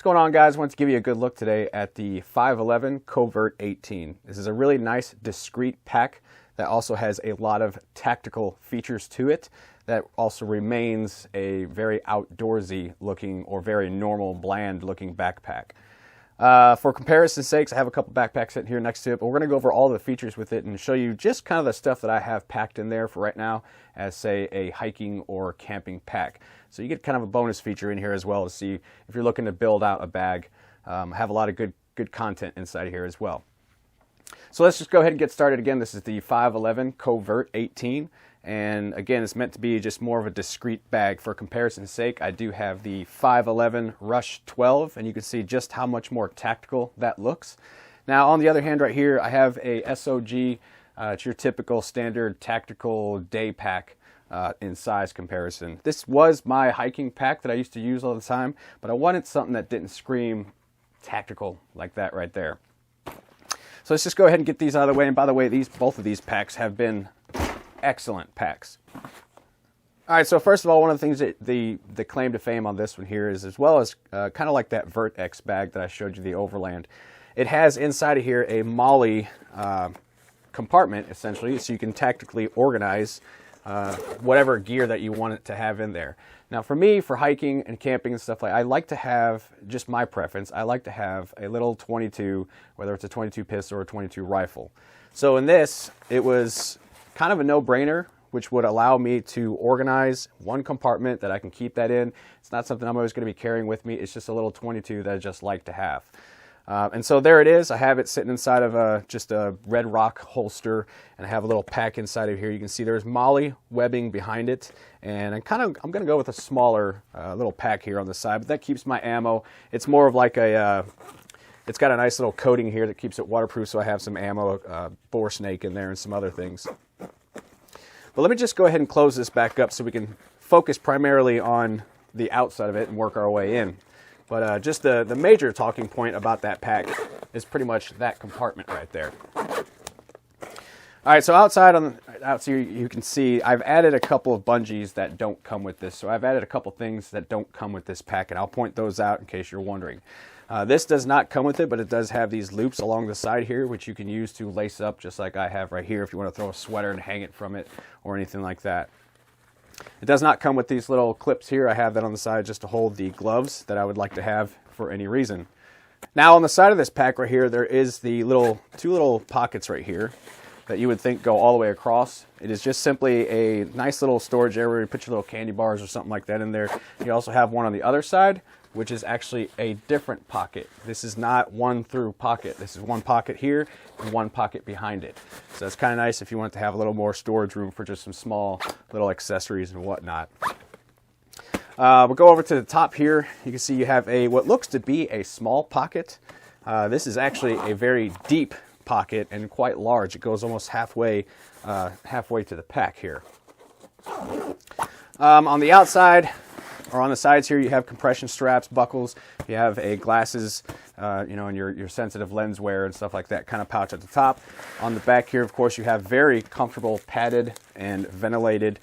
going on, guys? I want to give you a good look today at the 511 Covert 18. This is a really nice discrete pack that also has a lot of tactical features to it that also remains a very outdoorsy looking or very normal bland looking backpack. For comparison's sakes, I have a couple backpacks sitting here next to it, but we're going to go over all the features with it and show you just kind of the stuff that I have packed in there for right now as, say, a hiking or camping pack. So you get kind of a bonus feature in here as well to see if you're looking to build out a bag. Have a lot of good content inside here as well. So let's just go ahead and get started. Again, this is the 511 Covert 18. And again, it's meant to be just more of a discreet bag. For comparison's sake, I do have the 511 Rush 12, and you can see just how much more tactical that looks. Now, on the other hand, right here, I have a SOG. It's your typical standard tactical day pack in size comparison. This was my hiking pack that I used to use all the time, but I wanted something that didn't scream tactical like that right there. So let's just go ahead and get these out of the way. And by the way, both of these packs have been excellent packs. All right, so first of all, one of the things that the claim to fame on this one here is, as well as kind of like that Vertex bag that I showed you, the Overland, it has inside of here a MOLLE compartment, essentially, so you can tactically organize whatever gear that you want it to have in there. Now, for me, for hiking and camping and stuff I like to have, just my preference, I like to have a little 22, whether it's a 22 pistol or a 22 rifle. So in this, it was kind of a no-brainer, which would allow me to organize one compartment that I can keep that in. It's not something I'm always going to be carrying with me. It's just a little 22 that I just like to have. And so there it is. I have it sitting inside of just a Red Rock holster, and I have a little pack inside of here. You can see there's MOLLE webbing behind it, and I'm going to go with a smaller little pack here on the side, but that keeps my ammo. It's more of like it's got a nice little coating here that keeps it waterproof, so I have some ammo, boar snake in there, and some other things. But let me just go ahead and close this back up so we can focus primarily on the outside of it and work our way in. But just the major talking point about that pack is pretty much that compartment right there. All right, so outside here you can see I've added a couple of bungees that don't come with this. So I've added a couple things that don't come with this pack, and I'll point those out in case you're wondering. This does not come with it, but it does have these loops along the side here, which you can use to lace up just like I have right here if you want to throw a sweater and hang it from it or anything like that. It does not come with these little clips here. I have that on the side just to hold the gloves that I would like to have for any reason. Now on the side of this pack right here, there is the two little pockets right here that you would think go all the way across. It is just simply a nice little storage area where you put your little candy bars or something like that in there. You also have one on the other side, which is actually a different pocket. This is not one through pocket. This is one pocket here and one pocket behind it. So it's kind of nice if you want to have a little more storage room for just some small little accessories and whatnot. We'll go over to the top here. You can see you have what looks to be a small pocket. This is actually a very deep pocket and quite large. It goes almost halfway to the pack here. On the outside, or on the sides here, you have compression straps, buckles. You have a glasses, and your sensitive lens wear and stuff like that kind of pouch at the top. On the back here, of course, you have very comfortable padded and ventilated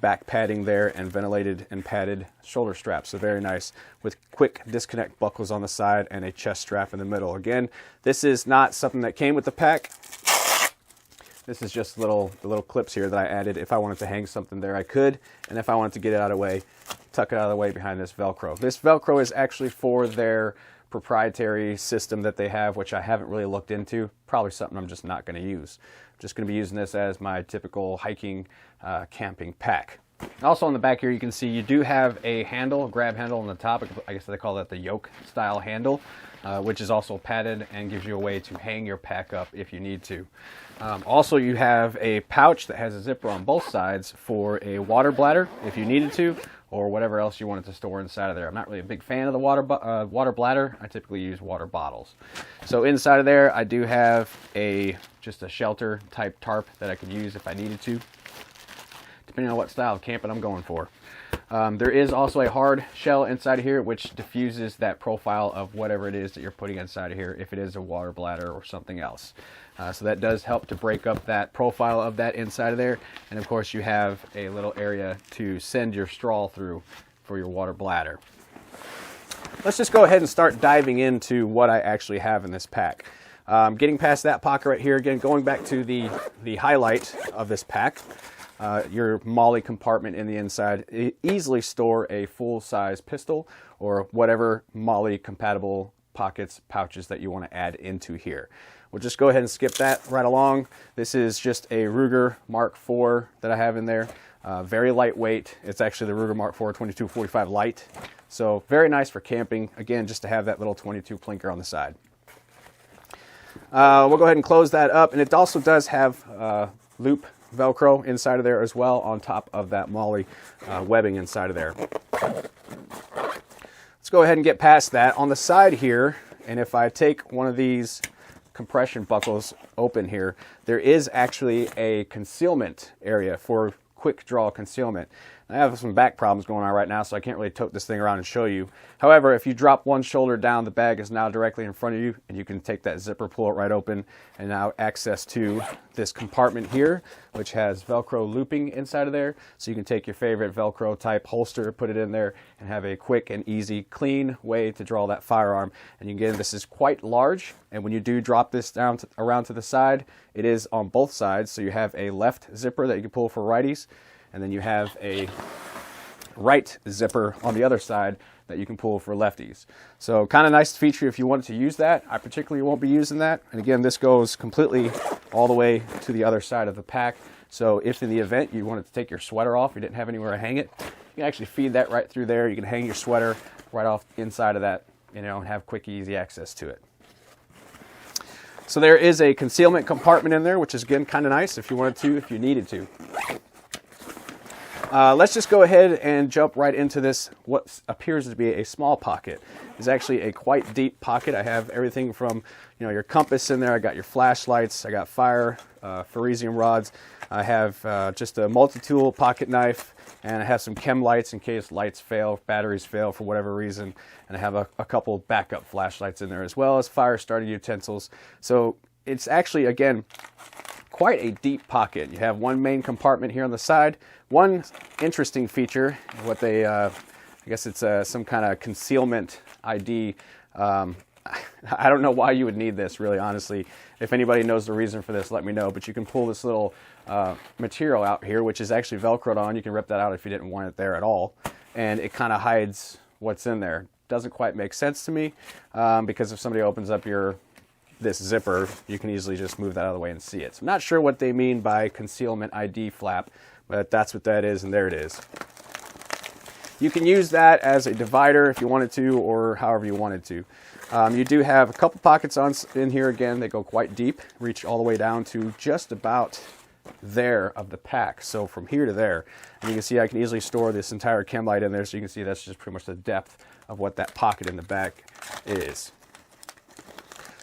back padding there, and ventilated and padded shoulder straps. So very nice, with quick disconnect buckles on the side and a chest strap in the middle. Again, this is not something that came with the pack. This is just the little clips here that I added. If I wanted to hang something there, I could. And if I wanted to get it out of the way, tuck it out of the way behind this Velcro. This Velcro is actually for their proprietary system that they have, which I haven't really looked into. Probably something I'm just not going to use. I'm just going to be using this as my typical hiking, camping pack. Also on the back here, you can see you do have a handle, a grab handle on the top. I guess they call that the yoke style handle, which is also padded and gives you a way to hang your pack up if you need to. Also, you have a pouch that has a zipper on both sides for a water bladder if you needed to, or whatever else you wanted to store inside of there. I'm not really a big fan of the water bladder. I typically use water bottles. So inside of there, I do have just a shelter type tarp that I could use if I needed to, depending on what style of camping I'm going for. There is also a hard shell inside of here, which diffuses that profile of whatever it is that you're putting inside of here, if it is a water bladder or something else. So that does help to break up that profile of that inside of there. And of course, you have a little area to send your straw through for your water bladder. let's just go ahead and start diving into what I actually have in this pack. Getting past that pocket right here, again, going back to the highlight of this pack, your MOLLE compartment in the inside. Easily store a full-size pistol or whatever MOLLE compatible pockets, pouches that you want to add into here. We'll just go ahead and skip that right along. This is just a Ruger Mark IV that I have in there. Very lightweight. It's actually the Ruger Mark IV 2245 Light. So very nice for camping. Again, just to have that little 22 plinker on the side. We'll go ahead and close that up. And it also does have loop Velcro inside of there as well, on top of that MOLLE webbing inside of there. Let's go ahead and get past that. On the side here, and if I take one of these compression buckles open here, there is actually a concealment area for quick draw concealment. I have some back problems going on right now, so I can't really tote this thing around and show you. However, if you drop one shoulder down, the bag is now directly in front of you, and you can take that zipper, pull it right open, and now access to this compartment here, which has Velcro looping inside of there. So you can take your favorite Velcro type holster, put it in there, and have a quick and easy, clean way to draw that firearm. And again, this is quite large, and when you do drop this down around to the side, it is on both sides. So you have a left zipper that you can pull for righties, and then you have a right zipper on the other side that you can pull for lefties. So kind of nice feature if you wanted to use that. I particularly won't be using that. And again, this goes completely all the way to the other side of the pack. So if in the event you wanted to take your sweater off, you didn't have anywhere to hang it, you can actually feed that right through there. You can hang your sweater right off inside of that, you know, and have quick, easy access to it. So there is a concealment compartment in there, which is again kind of nice if you wanted to, if you needed to. Let's just go ahead and jump right into this, what appears to be a small pocket. It's actually a quite deep pocket. I have everything from, you know, your compass in there. I got your flashlights. I got fire, ferricium rods. I have just a multi-tool pocket knife, and I have some chem lights in case lights fail, batteries fail for whatever reason. And I have a couple backup flashlights in there, as well as fire starting utensils. So it's actually, again, quite a deep pocket. You have one main compartment here on the side. One interesting feature, what they, I guess it's some kind of concealment ID. I don't know why you would need this, really, honestly. If anybody knows the reason for this, let me know. But you can pull this little material out here, which is actually Velcroed on. You can rip that out if you didn't want it there at all. And it kind of hides what's in there. Doesn't quite make sense to me, because if somebody opens up this zipper, you can easily just move that out of the way and see it. So I'm not sure what they mean by concealment ID flap, but that's what that is, and there it is. You can use that as a divider if you wanted to, or however you wanted to. You do have a couple pockets in here. Again, they go quite deep, reach all the way down to just about there of the pack. So from here to there, and you can see I can easily store this entire chem light in there, so you can see that's just pretty much the depth of what that pocket in the back is.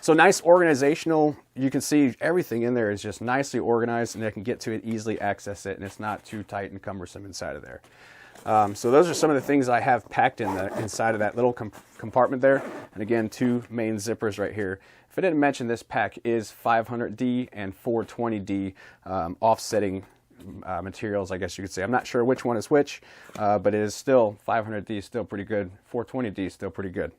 So nice organizational, you can see everything in there is just nicely organized, and I can get to it, easily access it, and it's not too tight and cumbersome inside of there. So those are some of the things I have packed inside of that little compartment there. And again, two main zippers right here. If I didn't mention, this pack is 500D and 420D offsetting materials, I guess you could say. I'm not sure which one is which, but it is still 500D is still pretty good. 420D is still pretty good.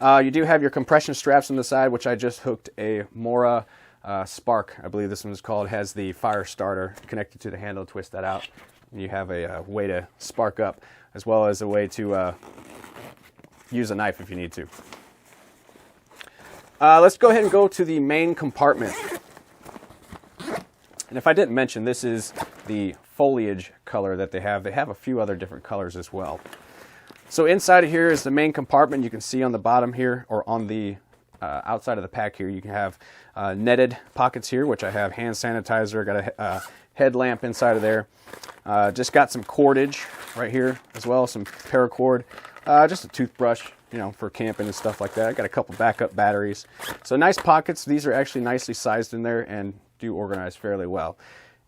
You do have your compression straps on the side, which I just hooked a Mora Spark, I believe this one is called. It has the fire starter connected to the handle. Twist that out, and you have a way to spark up, as well as a way to use a knife if you need to. Let's go ahead and go to the main compartment. And if I didn't mention, this is the foliage color that they have. They have a few other different colors as well. So inside of here is the main compartment. You can see on the bottom here, or on the outside of the pack here, you can have netted pockets here, which I have hand sanitizer, got a headlamp inside of there. Just got some cordage right here as well, some paracord, just a toothbrush, you know, for camping and stuff like that. I got a couple backup batteries. So nice pockets. These are actually nicely sized in there and do organize fairly well.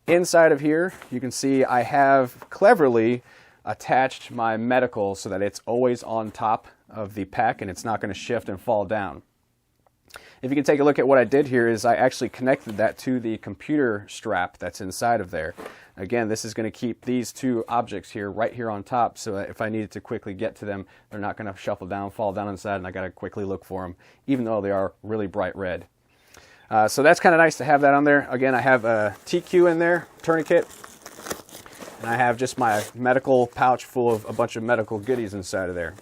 Inside of here, you can see I have cleverly attached my medical so that it's always on top of the pack and it's not going to shift and fall down. If you can take a look at what I did here, is I actually connected that to the computer strap that's inside of there. Again, this is going to keep these two objects here right here on top, so that if I needed to quickly get to them, they're not going to shuffle down, fall down inside, and I got to quickly look for them, even though they are really bright red. So that's kind of nice to have that on there. Again, I have a TQ in there, tourniquet, and I have just my medical pouch full of a bunch of medical goodies inside of there.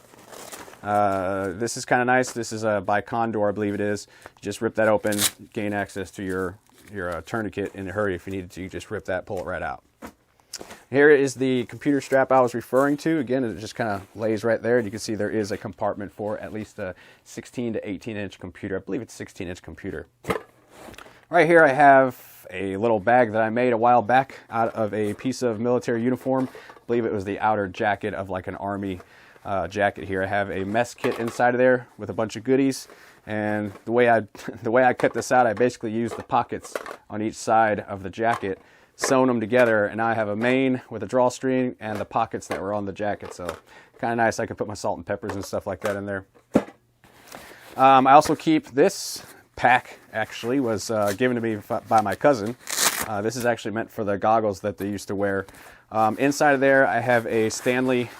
This is kind of nice. This is by Condor, I believe it is. Just rip that open, gain access to your tourniquet in a hurry if you needed to. You just rip that, pull it right out. Here is the computer strap I was referring to. Again, it just kind of lays right there. You can see there is a compartment for at least a 16 to 18 inch computer. I believe it's a 16-inch computer. Right here I have a little bag that I made a while back out of a piece of military uniform. I believe it was the outer jacket of like an army jacket here. I have a mess kit inside of there with a bunch of goodies. And the way I cut this out, I basically used the pockets on each side of the jacket, sewn them together, and now I have a main with a drawstring and the pockets that were on the jacket. So kind of nice. I can put my salt and peppers and stuff like that in there. I also keep this pack. Actually was given to me by my cousin. This is actually meant for the goggles that they used to wear. Inside of there, I have a Stanley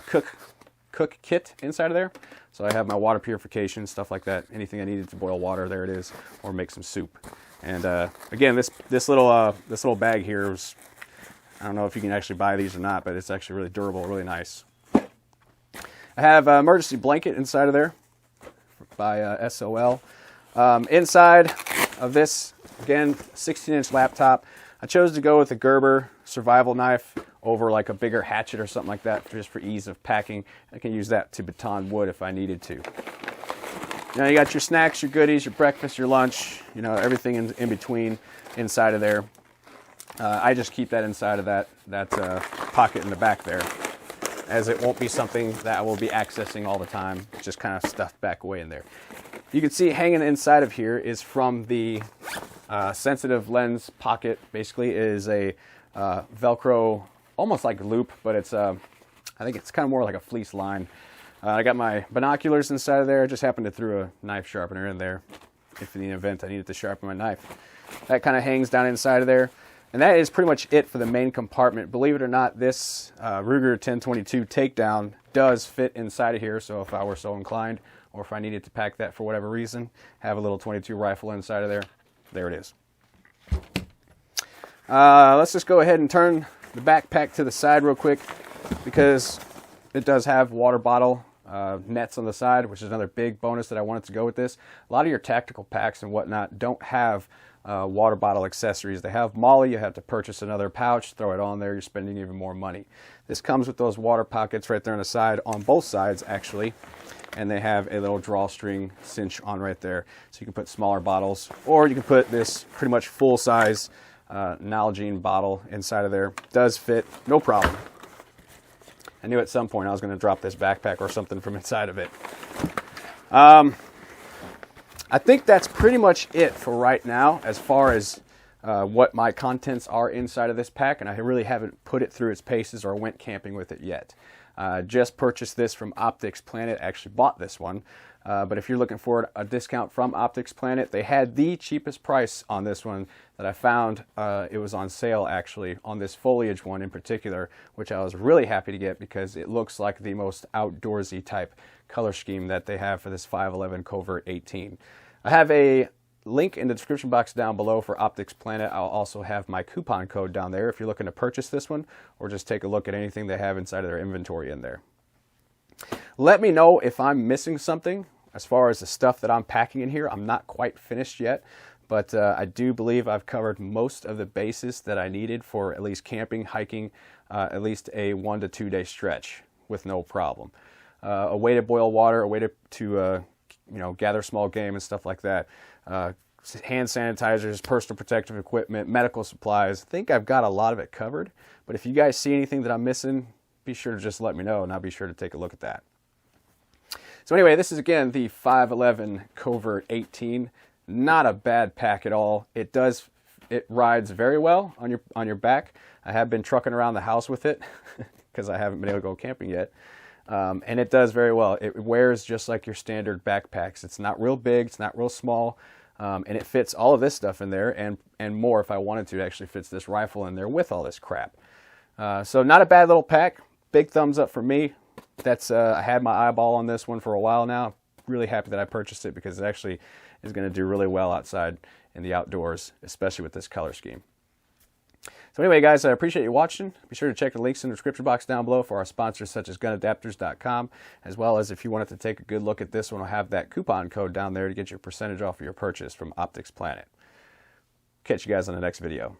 cook kit inside of there. So I have my water purification, stuff like that. Anything I needed to boil water, there it is, or make some soup. And again, this little bag here is, I don't know if you can actually buy these or not, but it's actually really durable, really nice. I have an emergency blanket inside of there by SOL. Inside of this, again, 16-inch laptop. I chose to go with a Gerber survival knife over like a bigger hatchet or something like that, just for ease of packing. I can use that to baton wood if I needed to. Now you got your snacks, your goodies, your breakfast, your lunch, you know, everything in between inside of there. I just keep that inside of that pocket in the back there, as it won't be something that I will be accessing all the time. It's just kind of stuffed back away in there. You can see hanging inside of here is from the sensitive lens pocket. Basically, is a Velcro, almost like loop, but it's I think it's kind of more like a fleece line. I got my binoculars inside of there. I just happened to throw a knife sharpener in there if in the event I needed to sharpen my knife. That kind of hangs down inside of there. And that is pretty much it for the main compartment. Believe it or not, this Ruger 1022 takedown does fit inside of here. So if I were so inclined, or if I needed to pack that for whatever reason, have a little 22 rifle inside of there, there it is. Let's just go ahead and turn the backpack to the side real quick, because it does have water bottle nets on the side, which is another big bonus that I wanted to go with this. A lot of your tactical packs and whatnot don't have water bottle accessories. They have MOLLE. You have to purchase another pouch, throw it on there, you're spending even more money. This comes with those water pockets right there on the side, on both sides actually, and they have a little drawstring cinch on right there, so you can put smaller bottles, or you can put this pretty much full-size Nalgene bottle inside of there. Does fit, no problem. I knew at some point I was going to drop this backpack or something from inside of it. I think that's pretty much it for right now as far as what my contents are inside of this pack, and I really haven't put it through its paces or went camping with it yet. Just purchased this from Optics Planet. Actually bought this one, but if you're looking for a discount from Optics Planet, they had the cheapest price on this one that I found. It was on sale actually on this foliage one in particular, which I was really happy to get because it looks like the most outdoorsy type color scheme that they have for this 511 Covert 18. I have a link in the description box down below for Optics Planet. I'll also have my coupon code down there if you're looking to purchase this one, or just take a look at anything they have inside of their inventory in there. Let me know if I'm missing something as far as the stuff that I'm packing in here. I'm not quite finished yet, but I do believe I've covered most of the bases that I needed for at least camping, hiking, at least a 1 to 2 day stretch with no problem. A way to boil water, a way to gather small game and stuff like that. Hand sanitizers, personal protective equipment, medical supplies. I think I've got a lot of it covered, but if you guys see anything that I'm missing, be sure to just let me know and I'll be sure to take a look at that. So anyway, this is again the 511 Covert 18. Not a bad pack at all. It rides very well on your back. I have been trucking around the house with it because I haven't been able to go camping yet. And it does very well. It wears just like your standard backpacks. It's not real big, it's not real small. And it fits all of this stuff in there and more if I wanted to. It actually fits this rifle in there with all this crap. So not a bad little pack. Big thumbs up for me. That's I had my eyeball on this one for a while now. Really happy that I purchased it because it actually is going to do really well outside in the outdoors, especially with this color scheme. So anyway, guys, I appreciate you watching. Be sure to check the links in the description box down below for our sponsors such as Gunadapters.com, as well as if you wanted to take a good look at this one, I'll have that coupon code down there to get your percentage off of your purchase from Optics Planet. Catch you guys on the next video.